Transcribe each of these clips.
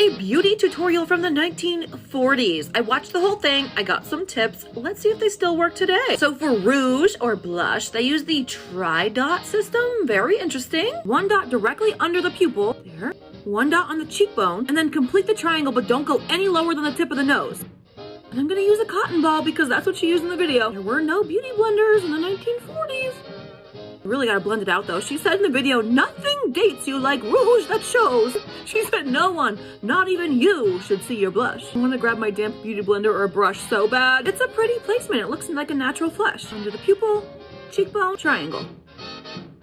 a beauty tutorial from the 1940s. I watched the whole thing, I got some tips. Let's see if they still work today. So for rouge or blush, they use the tri-dot system. Very interesting. One dot directly under the pupil, there. One dot on the cheekbone, and then complete the triangle, but don't go any lower than the tip of the nose. And I'm gonna use a cotton ball because that's what she used in the video. There were no beauty blenders in the 1940s. You really gotta blend it out though. She said in the video, nothing dates you like rouge that shows. She said no one, not even you, should see your blush. I wanna grab my damp beauty blender or a brush so bad. It's a pretty placement. It looks like a natural flush. Under the pupil, cheekbone, triangle.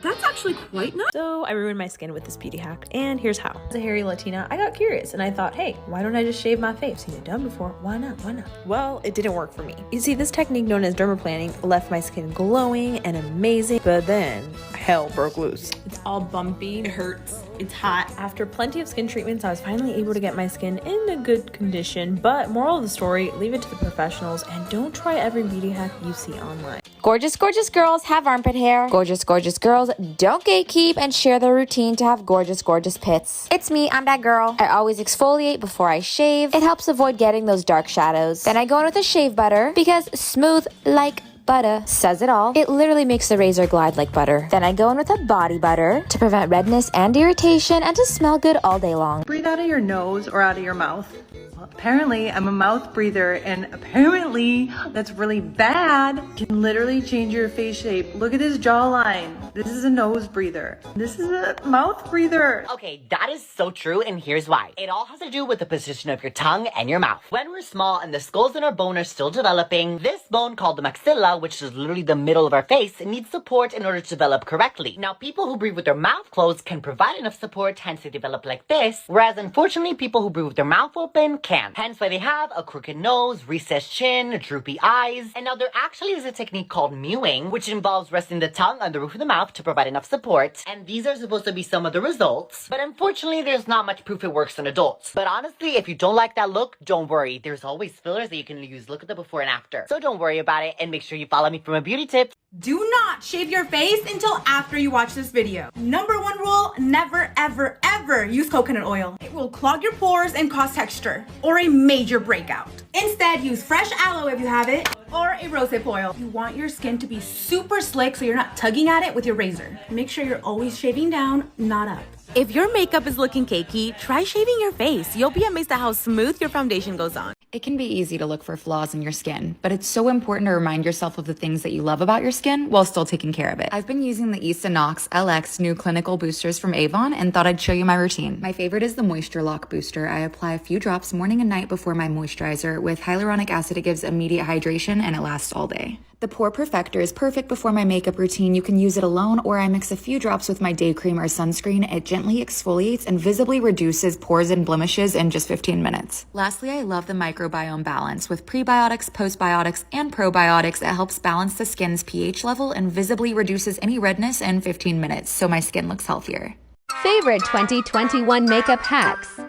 That's actually quite nice. So I ruined my skin with this beauty hack, and here's how. As a hairy Latina, I got curious and I thought, hey, why don't I just shave my face? Seen it done before, why not? Well, it didn't work for me. You see, this technique known as dermaplaning left my skin glowing and amazing, but then hell broke loose. It's all bumpy, it hurts, it's hot. After plenty of skin treatments, I was finally able to get my skin in a good condition, but moral of the story, leave it to the professionals and don't try every beauty hack you see online. Gorgeous, gorgeous girls have armpit hair. Gorgeous, gorgeous girls don't gatekeep and share their routine to have gorgeous, gorgeous pits. It's me, I'm that girl. I always exfoliate before I shave. It helps avoid getting those dark shadows. Then I go in with a shave butter because smooth like butter says it all. It literally makes the razor glide like butter. Then I go in with a body butter to prevent redness and irritation and to smell good all day long. Breathe out of your nose or out of your mouth. Well, apparently I'm a mouth breather, and apparently that's really bad. It can literally change your face shape. Look at his jawline. This is a nose breather. This is a mouth breather. Okay, that is so true, and here's why. It all has to do with the position of your tongue and your mouth. When we're small and the skulls in our bone are still developing, this bone called the maxilla, which is literally the middle of our face, needs support in order to develop correctly. Now, people who breathe with their mouth closed can provide enough support, hence they develop like this, whereas unfortunately people who breathe with their mouth open can't. Hence why they have a crooked nose, recessed chin, droopy eyes. And now there actually is a technique called mewing, which involves resting the tongue on the roof of the mouth to provide enough support. And these are supposed to be some of the results, but unfortunately there's not much proof it works on adults. But honestly, if you don't like that look, don't worry. There's always fillers that you can use. Look at the before and after. So don't worry about it, and make sure you follow me for my beauty tips. Do not shave your face until after you watch this video. Number one rule, never, ever, ever use coconut oil. It will clog your pores and cause texture or a major breakout. Instead, use fresh aloe if you have it, or a rosehip oil. You want your skin to be super slick so you're not tugging at it with your razor. Make sure you're always shaving down, not up. If your makeup is looking cakey, try shaving your face. You'll be amazed at how smooth your foundation goes on. It can be easy to look for flaws in your skin, but it's so important to remind yourself of the things that you love about your skin while still taking care of it. I've been using the East Nox LX new clinical boosters from Avon and thought I'd show you my routine. My favorite is the Moisture Lock Booster. I apply a few drops morning and night before my moisturizer. With hyaluronic acid, it gives immediate hydration and it lasts all day. The Pore Perfector is perfect before my makeup routine. You can use it alone, or I mix a few drops with my day cream or sunscreen. It gently exfoliates and visibly reduces pores and blemishes in just 15 minutes. Lastly, I love the Microbiome Balance. With prebiotics, postbiotics, and probiotics, it helps balance the skin's pH level and visibly reduces any redness in 15 minutes, so my skin looks healthier. Favorite 2021 makeup hacks.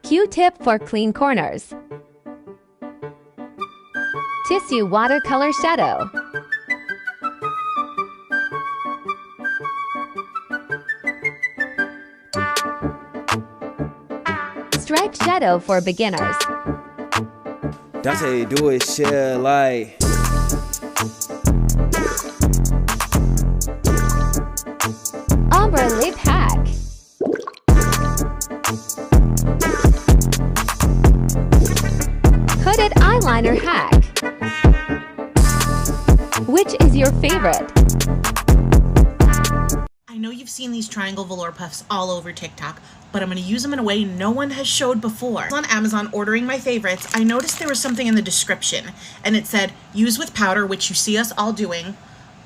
Q-tip for clean corners. Tissue watercolor shadow. Striped shadow for beginners. That's how you do it, shit, like. Ombre lip hack. Hooded eyeliner hack. Which is your favorite? I know you've seen these triangle velour puffs all over TikTok, but I'm going to use them in a way no one has showed before. On Amazon ordering my favorites, I noticed there was something in the description, and it said, use with powder, which you see us all doing,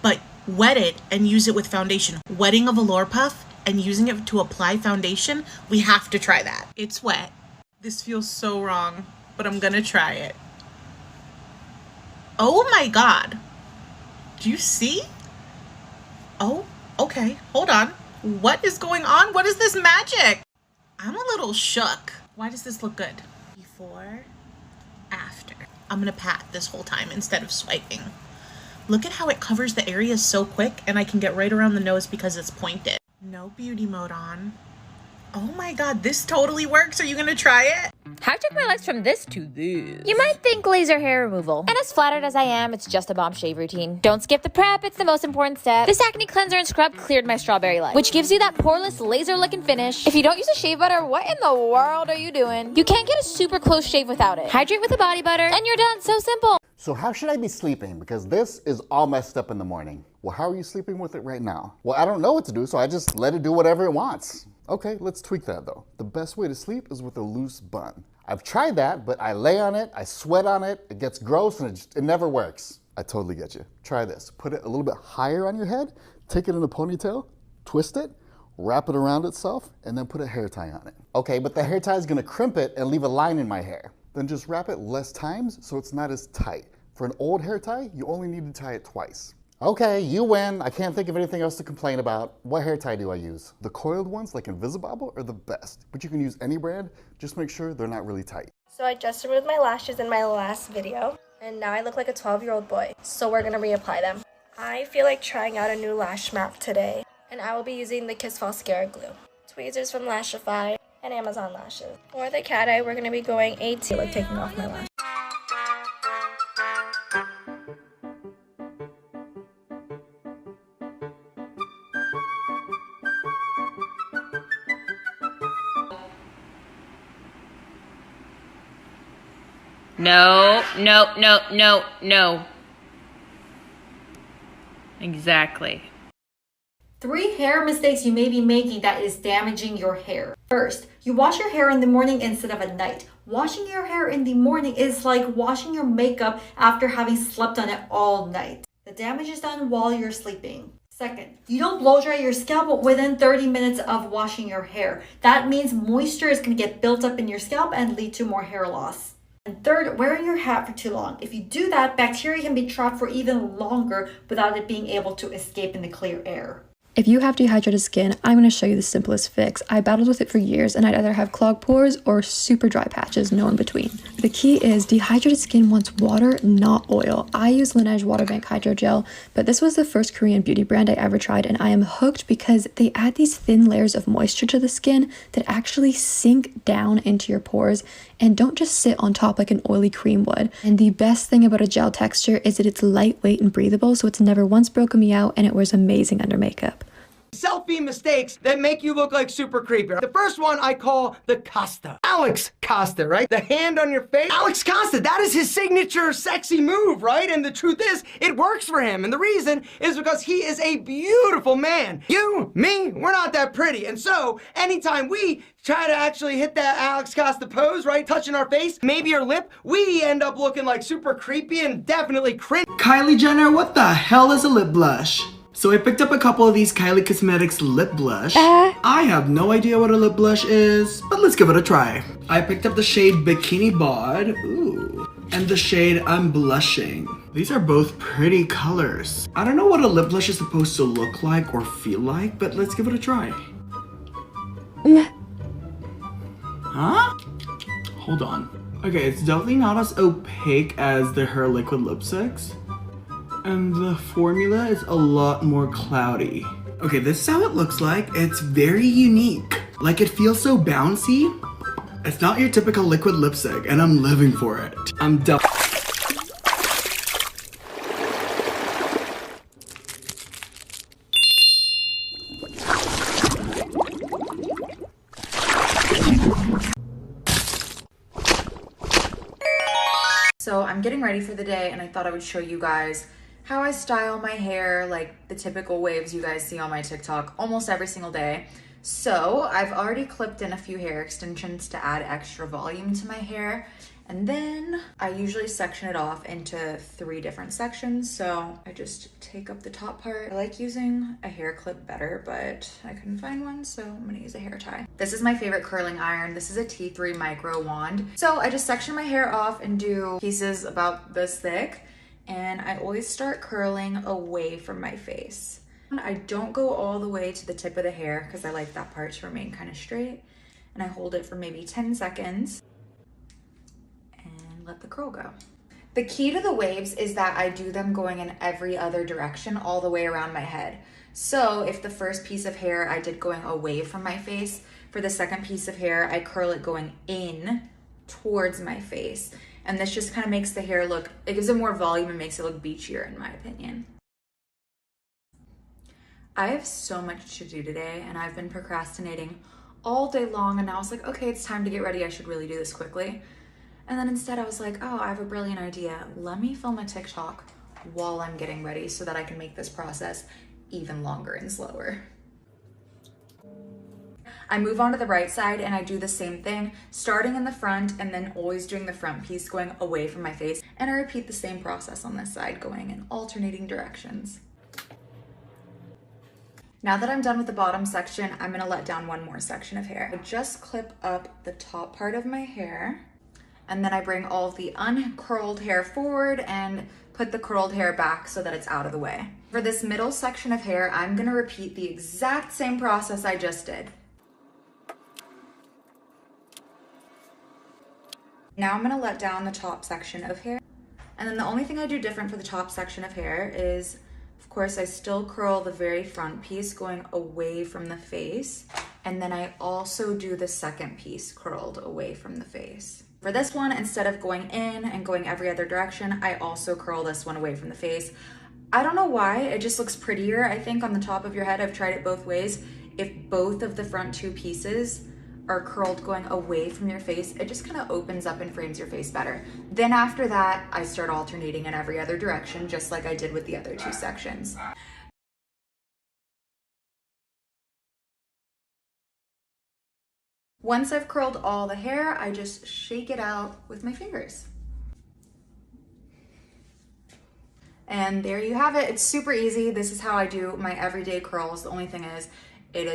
but wet it and use it with foundation. Wetting a velour puff and using it to apply foundation, we have to try that. It's wet. This feels so wrong, but I'm gonna try it. Oh my God. Do you see? Oh, okay, hold on. What is going on? What is this magic? I'm a little shook. Why does this look good? Before, after. I'm gonna pat this whole time instead of swiping. Look at how it covers the areas so quick, and I can get right around the nose because it's pointed. No beauty mode on. Oh my God, this totally works. Are you gonna try it? How I took my legs from this to this. You might think laser hair removal. And as flattered as I am, it's just a bomb shave routine. Don't skip the prep, it's the most important step. This acne cleanser and scrub cleared my strawberry legs, which gives you that poreless laser looking finish. If you don't use a shave butter, what in the world are you doing? You can't get a super close shave without it. Hydrate with a body butter and you're done. So simple. So how should I be sleeping? Because this is all messed up in the morning. Well, how are you sleeping with it right now? Well, I don't know what to do, so I just let it do whatever it wants. Okay, let's tweak that though. The best way to sleep is with a loose bun. I've tried that, but I lay on it, I sweat on it, it gets gross, and it never works. I totally get you. Try this. Put it a little bit higher on your head, take it in a ponytail, twist it, wrap it around itself, and then put a hair tie on it. Okay, but the hair tie is gonna crimp it and leave a line in my hair. Then just wrap it less times so it's not as tight. For an old hair tie, you only need to tie it twice. Okay, you win. I can't think of anything else to complain about. What hair tie do I use? The coiled ones like Invisibobble are the best, but you can use any brand. Just make sure they're not really tight. So I just removed my lashes in my last video, and now I look like a 12-year-old boy. So we're gonna reapply them. I feel like trying out a new lash map today, and I will be using the Kiss Falscara glue, tweezers from Lashify, and Amazon lashes. For the cat eye, we're gonna be going AT, like taking off my lash. No, no, no, no, no. Exactly. 3 hair mistakes you may be making that is damaging your hair. First, you wash your hair in the morning instead of at night. Washing your hair in the morning is like washing your makeup after having slept on it all night. The damage is done while you're sleeping. Second, you don't blow dry your scalp within 30 minutes of washing your hair. That means moisture is going to get built up in your scalp and lead to more hair loss. And third, wearing your hat for too long. If you do that, bacteria can be trapped for even longer without it being able to escape in the clear air. If you have dehydrated skin, I'm going to show you the simplest fix. I battled with it for years and I'd either have clogged pores or super dry patches, no in between. The key is dehydrated skin wants water, not oil. I use Laneige Water Bank Hydro Gel, but this was the first Korean beauty brand I ever tried and I am hooked because they add these thin layers of moisture to the skin that actually sink down into your pores and don't just sit on top like an oily cream would. And the best thing about a gel texture is that it's lightweight and breathable, so it's never once broken me out and it wears amazing under makeup. Selfie mistakes that make you look like super creepy. The first one I call the Costa. Alex Costa, right? The hand on your face. Alex Costa, that is his signature sexy move, right? And the truth is, it works for him. And the reason is because he is a beautiful man. You, me, we're not that pretty. And so, anytime we try to actually hit that Alex Costa pose, right? Touching our face, maybe our lip, we end up looking like super creepy and definitely cringe. Kylie Jenner, what the hell is a lip blush? So I picked up a couple of these Kylie Cosmetics lip blush. I have no idea what a lip blush is, but let's give it a try. I picked up the shade Bikini Bod, ooh, and the shade I'm Blushing. These are both pretty colors. I don't know what a lip blush is supposed to look like or feel like, but let's give it a try. Huh? Hold on. Okay, it's definitely not as opaque as the Her Liquid Lipsticks. And the formula is a lot more cloudy. Okay, this is how it looks like. It's very unique. Like, it feels so bouncy. It's not your typical liquid lipstick, and I'm living for it. I'm done. So I'm getting ready for the day and I thought I would show you guys how I style my hair, like the typical waves you guys see on my TikTok almost every single day. So I've already clipped in a few hair extensions to add extra volume to my hair. And then I usually section it off into 3 different sections. So I just take up the top part. I like using a hair clip better, but I couldn't find one, so I'm gonna use a hair tie. This is my favorite curling iron. This is a T3 micro wand. So I just section my hair off and do pieces about this thick. And I always start curling away from my face. I don't go all the way to the tip of the hair because I like that part to remain kind of straight. And I hold it for maybe 10 seconds and let the curl go. The key to the waves is that I do them going in every other direction all the way around my head. So if the first piece of hair I did going away from my face, for the second piece of hair I curl it going in towards my face. And this just kind of makes the hair look, it gives it more volume and makes it look beachier in my opinion. I have so much to do today and I've been procrastinating all day long, and I was like, okay, it's time to get ready. I should really do this quickly. And then instead I was like, oh, I have a brilliant idea. Let me film a TikTok while I'm getting ready so that I can make this process even longer and slower. I move on to the right side and I do the same thing, starting in the front and then always doing the front piece going away from my face. And I repeat the same process on this side, going in alternating directions. Now that I'm done with the bottom section, I'm gonna let down one more section of hair. I just clip up the top part of my hair, and then I bring all of the uncurled hair forward and put the curled hair back so that it's out of the way. For this middle section of hair, I'm gonna repeat the exact same process I just did. Now I'm gonna let down the top section of hair. And then the only thing I do different for the top section of hair is, of course, I still curl the very front piece going away from the face. And then I also do the second piece curled away from the face. For this one, instead of going in and going every other direction, I also curl this one away from the face. I don't know why, it just looks prettier, I think, on the top of your head. I've tried it both ways. If both of the front two pieces are curled going away from your face, it just kind of opens up and frames your face better. Then after that, I start alternating in every other direction, just like I did with the other two sections. Once I've curled all the hair, I just shake it out with my fingers. And there you have it. It's super easy. This is how I do my everyday curls. The only thing is,